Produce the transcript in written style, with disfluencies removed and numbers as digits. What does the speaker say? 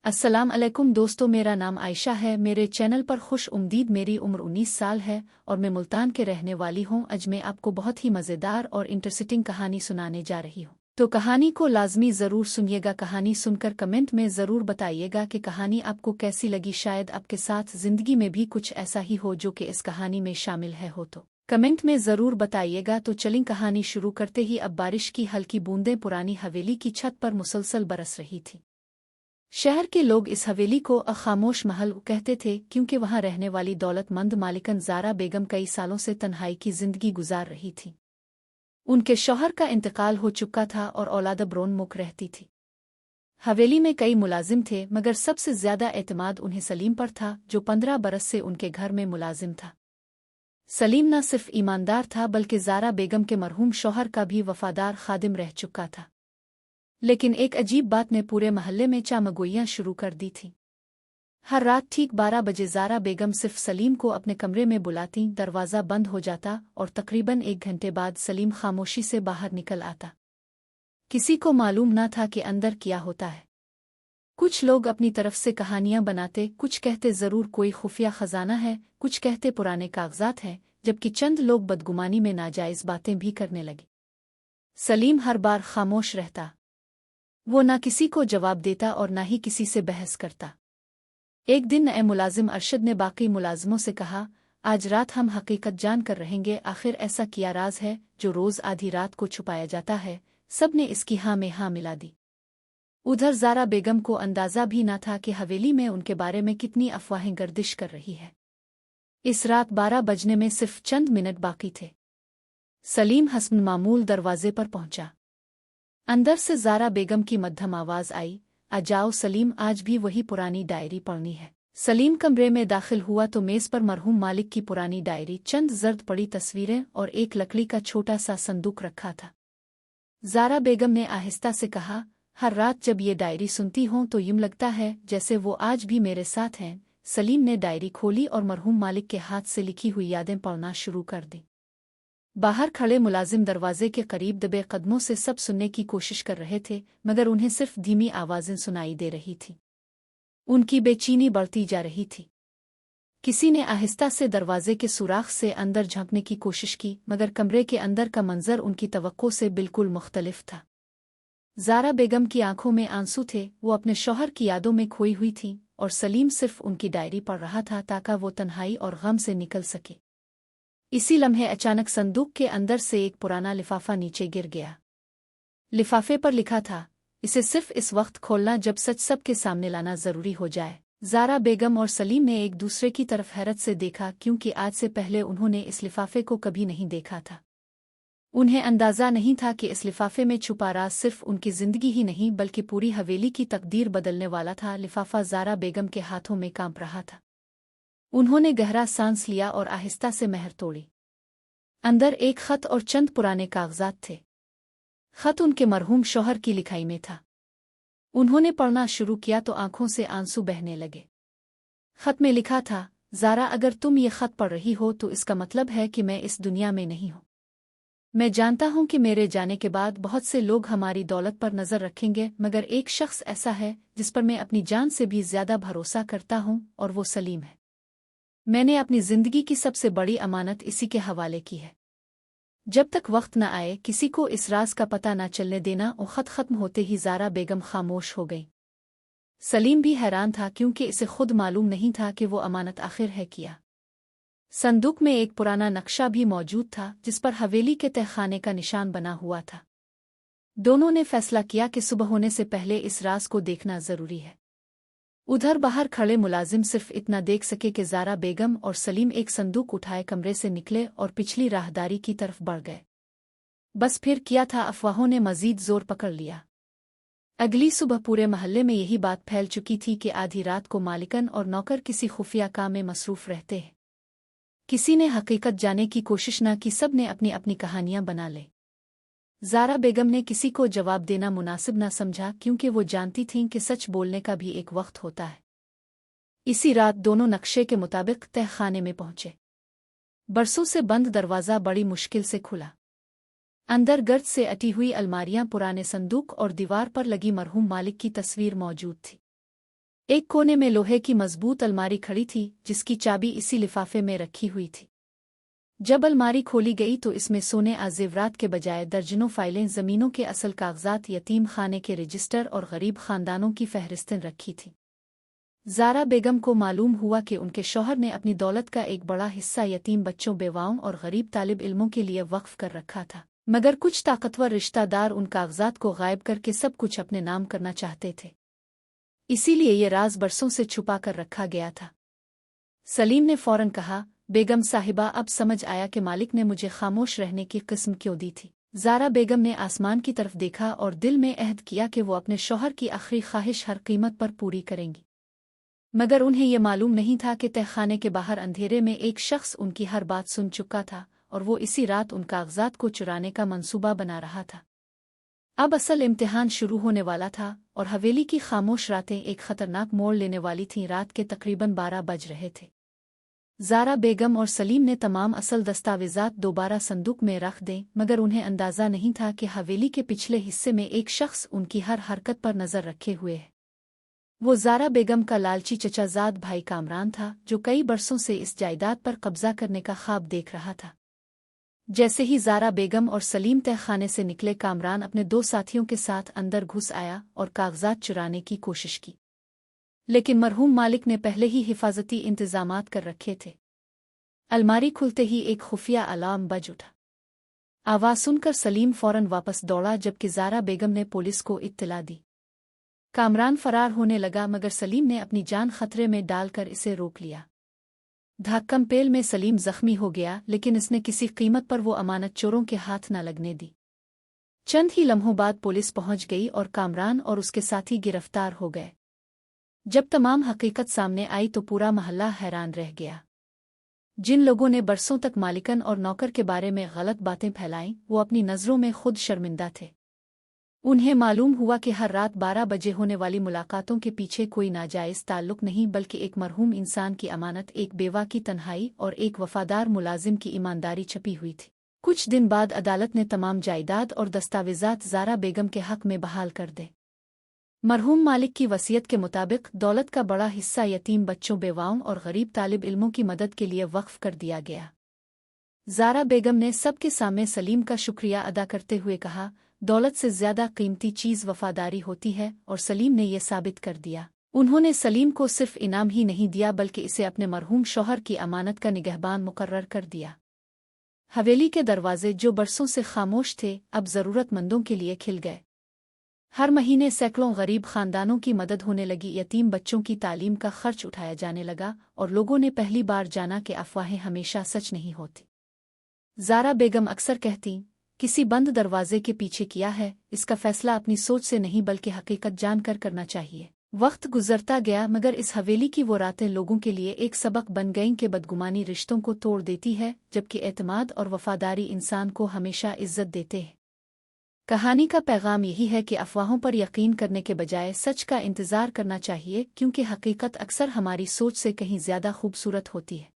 अस्सलाम अलैकुम दोस्तों, मेरा नाम आयशा है। मेरे चैनल पर खुश उम्दीद। मेरी उम्र 19 साल है और मैं मुल्तान के रहने वाली हूँ। आज मैं आपको बहुत ही मज़ेदार और इंटरेस्टिंग कहानी सुनाने जा रही हूँ, तो कहानी को लाजमी ज़रूर सुनिएगा। कहानी सुनकर कमेंट में ज़रूर बताइएगा कि कहानी आपको कैसी लगी। शायद आपके साथ ज़िंदगी में भी कुछ ऐसा ही हो जो कि इस कहानी में शामिल हो तो कमेंट में ज़रूर बताइएगा। तो चलिए कहानी शुरू करते ही। अब बारिश की हल्की बूंदें पुरानी हवेली की छत पर मुसलसल बरस रही थी। शहर के लोग इस हवेली को खामोश महल कहते थे, क्योंकि वहां रहने वाली दौलतमंद मालिकन ज़ारा बेगम कई सालों से तन्हाई की जिंदगी गुजार रही थी। उनके शौहर का इंतकाल हो चुका था और औलाद ब्रोनमुख रहती थी। हवेली में कई मुलाजिम थे, मगर सबसे ज्यादा एतमाद उन्हें सलीम पर था, जो 15 बरस से उनके घर में मुलाजिम था। सलीम न सिर्फ ईमानदार था, बल्कि ज़ारा बेगम के मरहूम शौहर का भी वफादार खादिम रह चुका था। लेकिन एक अजीब बात ने पूरे महल्ले में चामगोइयां शुरू कर दी थी। हर रात ठीक 12 बजे ज़ारा बेगम सिर्फ सलीम को अपने कमरे में बुलाती, दरवाज़ा बंद हो जाता और तकरीबन 1 घंटे बाद सलीम खामोशी से बाहर निकल आता। किसी को मालूम न था कि अंदर क्या होता है। कुछ लोग अपनी तरफ से कहानियां बनाते, कुछ कहते ज़रूर कोई खुफिया खजाना है, कुछ कहते पुराने कागजात हैं, जबकि चंद लोग बदगुमानी में नाजायज़ बातें भी करने लगे। सलीम हर बार खामोश रहता। वो न किसी को जवाब देता और न ही किसी से बहस करता। एक दिन नए मुलाजिम अरशद ने बाकी मुलाजिमों से कहा, आज रात हम हकीकत जान कर रहेंगे। आखिर ऐसा क्या राज है जो रोज़ आधी रात को छुपाया जाता है। सब ने इसकी हाँ में हाँ मिला दी। उधर ज़ारा बेगम को अंदाज़ा भी न था कि हवेली में उनके बारे में कितनी अफवाहें गर्दिश कर रही है। इस रात 12 बजने में सिर्फ चंद मिनट बाकी थे। सलीम हस्ब मामूल दरवाजे पर पहुंचा। अंदर से ज़ारा बेगम की मध्यम आवाज़ आई, आ जाओ सलीम, आज भी वही पुरानी डायरी पढ़नी है। सलीम कमरे में दाखिल हुआ तो मेज़ पर मरहूम मालिक की पुरानी डायरी, चंद जर्द पड़ी तस्वीरें और एक लकड़ी का छोटा सा संदूक रखा था। ज़ारा बेगम ने आहिस्ता से कहा, हर रात जब ये डायरी सुनती हूँ तो यूं लगता है जैसे वो आज भी मेरे साथ हैं। सलीम ने डायरी खोली और मरहूम मालिक के हाथ से लिखी हुई यादें पढ़ना शुरू कर दी। बाहर खड़े मुलाजिम दरवाजे के करीब दबे कदमों से सब सुनने की कोशिश कर रहे थे, मगर उन्हें सिर्फ धीमी आवाज़ें सुनाई दे रही थी। उनकी बेचैनी बढ़ती जा रही थी। किसी ने आहिस्ता से दरवाजे के सुराख से अंदर झांकने की कोशिश की, मगर कमरे के अंदर का मंजर उनकी तवक्को से बिल्कुल मुख्तलिफ था। ज़ारा बेगम की आंखों में आंसू थे। वो अपने शौहर की यादों में खोई हुई थी और सलीम सिर्फ उनकी डायरी पढ़ रहा था ताकि वो तन्हाई और गम से निकल सके। इसी लम्हे अचानक संदूक के अंदर से एक पुराना लिफाफा नीचे गिर गया। लिफाफे पर लिखा था, इसे सिर्फ इस वक्त खोलना जब सच सबके सामने लाना जरूरी हो जाए। ज़ारा बेगम और सलीम ने एक दूसरे की तरफ हैरत से देखा, क्योंकि आज से पहले उन्होंने इस लिफाफे को कभी नहीं देखा था। उन्हें अंदाज़ा नहीं था कि इस लिफाफे में छुपा राज सिर्फ उनकी जिंदगी ही नहीं बल्कि पूरी हवेली की तकदीर बदलने वाला था। लिफाफा ज़ारा बेगम के हाथों में कांप रहा था। उन्होंने गहरा सांस लिया और आहिस्ता से महर तोड़ी। अंदर एक खत और चंद पुराने कागजात थे। खत उनके मरहूम शौहर की लिखाई में था। उन्होंने पढ़ना शुरू किया तो आंखों से आंसू बहने लगे। खत में लिखा था, ज़ारा, अगर तुम ये खत पढ़ रही हो तो इसका मतलब है कि मैं इस दुनिया में नहीं हूँ। मैं जानता हूँ कि मेरे जाने के बाद बहुत से लोग हमारी दौलत पर नज़र रखेंगे, मगर एक शख्स ऐसा है जिस पर मैं अपनी जान से भी ज्यादा भरोसा करता हूँ, और वो सलीम है। मैंने अपनी जिंदगी की सबसे बड़ी अमानत इसी के हवाले की है। जब तक वक्त न आए किसी को इस राज का पता न चलने देना। और खत खत्म होते ही ज़ारा बेगम खामोश हो गई। सलीम भी हैरान था, क्योंकि इसे खुद मालूम नहीं था कि वो अमानत आखिर है क्या। संदूक में एक पुराना नक्शा भी मौजूद था, जिस पर हवेली के तहखाने का निशान बना हुआ था। दोनों ने फैसला किया कि सुबह होने से पहले इस राज को देखना जरूरी है। उधर बाहर खड़े मुलाजिम सिर्फ इतना देख सके कि ज़ारा बेगम और सलीम एक संदूक उठाए कमरे से निकले और पिछली राहदारी की तरफ बढ़ गए। बस फिर किया था, अफवाहों ने मजीद जोर पकड़ लिया। अगली सुबह पूरे महल्ले में यही बात फैल चुकी थी कि आधी रात को मालिकन और नौकर किसी खुफिया काम में मसरूफ रहते हैं। किसी ने हकीकत जाने की कोशिश न की, सब ने अपनी अपनी कहानियां बना ले। ज़ारा बेगम ने किसी को जवाब देना मुनासिब न समझा, क्योंकि वो जानती थीं कि सच बोलने का भी एक वक्त होता है। इसी रात दोनों नक्शे के मुताबिक तहखाने में पहुंचे। बरसों से बंद दरवाज़ा बड़ी मुश्किल से खुला। अंदर गर्द से अटी हुई अलमारियां, पुराने संदूक और दीवार पर लगी मरहूम मालिक की तस्वीर मौजूद थी। एक कोने में लोहे की मजबूत अलमारी खड़ी थी जिसकी चाबी इसी लिफाफे में रखी हुई थी। जब अलमारी खोली गई तो इसमें सोने जेवरात के बजाय दर्जनों फाइलें, जमीनों के असल कागजात, यतीम खाने के रजिस्टर और गरीब खानदानों की फहरिस्तें रखी थीं। ज़ारा बेगम को मालूम हुआ कि उनके शौहर ने अपनी दौलत का एक बड़ा हिस्सा यतीम बच्चों, बेवाओं और गरीब तालिब इल्मों के लिए वक्फ कर रखा था, मगर कुछ ताकतवर रिश्तेदार उन कागजात को गायब करके सब कुछ अपने नाम करना चाहते थे। इसीलिए ये राज बरसों से छुपा कर रखा गया था। सलीम ने फौरन कहा, बेगम साहिबा, अब समझ आया कि मालिक ने मुझे खामोश रहने की किस्म क्यों दी थी। ज़ारा बेगम ने आसमान की तरफ देखा और दिल में अहद किया कि वो अपने शौहर की आखिरी ख्वाहिश हर कीमत पर पूरी करेंगी। मगर उन्हें ये मालूम नहीं था कि तहखाने के बाहर अंधेरे में एक शख्स उनकी हर बात सुन चुका था और वो इसी रात उन कागजात को चुराने का मंसूबा बना रहा था। अब असल इम्तिहान शुरू होने वाला था और हवेली की खामोश रातें एक खतरनाक मोड़ लेने वाली थीं। रात के तकरीबन 12 बज रहे थे। ज़ारा बेगम और सलीम ने तमाम असल दस्तावेज़ात दोबारा संदूक में रख दें, मगर उन्हें अंदाज़ा नहीं था कि हवेली के पिछले हिस्से में एक शख्स उनकी हर हरकत पर नज़र रखे हुए है। वो ज़ारा बेगम का लालची चचाजाद भाई कामरान था, जो कई बरसों से इस जायदाद पर कब्जा करने का ख्वाब देख रहा था। जैसे ही ज़ारा बेगम और सलीम तहखाने से निकले, कामरान अपने 2 साथियों के साथ अंदर घुस आया और कागजात चुराने की कोशिश की, लेकिन मरहूम मालिक ने पहले ही हिफाजती इंतजामात कर रखे थे। अलमारी खुलते ही एक खुफिया अलार्म बज उठा। आवाज़ सुनकर सलीम फौरन वापस दौड़ा, जबकि ज़ारा बेगम ने पुलिस को इत्तला दी। कामरान फरार होने लगा, मगर सलीम ने अपनी जान खतरे में डालकर इसे रोक लिया। धाकमपेल में सलीम जख्मी हो गया, लेकिन इसने किसी कीमत पर वो अमानत चोरों के हाथ न लगने दी। चंद ही लम्हों बाद पुलिस पहुंच गई और कामरान और उसके साथी गिरफ्तार हो गए। जब तमाम हकीकत सामने आई तो पूरा महल्ला हैरान रह गया। जिन लोगों ने बरसों तक मालिकन और नौकर के बारे में गलत बातें फैलाईं, वो अपनी नज़रों में खुद शर्मिंदा थे। उन्हें मालूम हुआ कि हर रात 12 बजे होने वाली मुलाकातों के पीछे कोई नाजायज़ ताल्लुक नहीं, बल्कि एक मरहूम इंसान की अमानत, एक बेवा की तन्हाई और एक वफादार मुलाजिम की ईमानदारी छपी हुई थी। कुछ दिन बाद अदालत ने तमाम जायदाद और दस्तावेज़ात ज़ारा बेगम के हक में बहाल कर दे। मरहूम मालिक की वसीयत के मुताबिक दौलत का बड़ा हिस्सा यतीम बच्चों, बेवाओं और गरीब तालिब इल्मों की मदद के लिए वक्फ कर दिया गया। ज़ारा बेगम ने सबके सामने सलीम का शुक्रिया अदा करते हुए कहा, दौलत से ज़्यादा कीमती चीज़ वफादारी होती है, और सलीम ने यह साबित कर दिया। उन्होंने सलीम को सिर्फ इनाम ही नहीं दिया, बल्कि इसे अपने मरहूम शौहर की अमानत का निगहबान मुकर्रर कर दिया। हवेली के दरवाजे जो बरसों से खामोश थे, अब ज़रूरतमंदों के लिए खिल गए। हर महीने सैकड़ों गरीब खानदानों की मदद होने लगी, यतीम बच्चों की तालीम का खर्च उठाया जाने लगा, और लोगों ने पहली बार जाना कि अफवाहें हमेशा सच नहीं होती। ज़ारा बेगम अक्सर कहती, किसी बंद दरवाजे के पीछे किया है, इसका फैसला अपनी सोच से नहीं बल्कि हकीकत जानकर करना चाहिए। वक्त गुजरता गया, मगर इस हवेली की वो रातें लोगों के लिए एक सबक बन गईं कि बदगुमानी रिश्तों को तोड़ देती है, जबकि एतमाद और वफादारी इंसान को हमेशा इज्जत देते हैं। कहानी का पैगाम यही है कि अफवाहों पर यकीन करने के बजाय सच का इंतज़ार करना चाहिए, क्योंकि हकीकत अक्सर हमारी सोच से कहीं ज़्यादा खूबसूरत होती है।